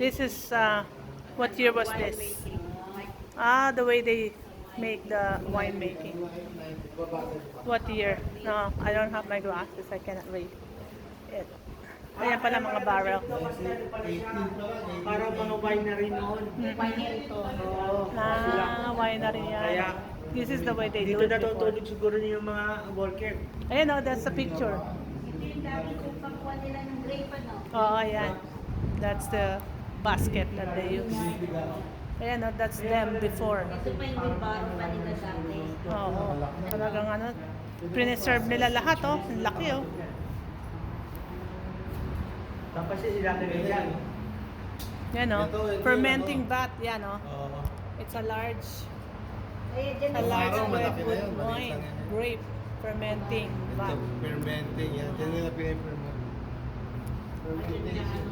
This is, what year was this? Ah, the way they make the winemaking. What year? No, I don't have my glasses. I cannot read it. Ayan pala mga barrel. Para mga winery noon. Winery to. Oo. Ah, winery Kaya, yan. This is the way they do dito it before. natutulog siguro yung mga worker. Ayan o, that's the picture. Ito yung dati kung pagkuha nila ng grape, ano? Oo, ayan. That's the basket that they use. Ayan o, that's them before. Ito pa yung baro pa nila dati. Oo, talagang ano, preserve nila lahat oh. Ang laki oh. Tapos ilalagay yan. Yan oh, fermenting vat, yan oh. It's a large Eh, dyan A large Parang malaki na redwood yan, maliit wine, lang yan. grape, fermenting vat. Ito, fermenting yan. Diyan nila pinaferment. Fermentation.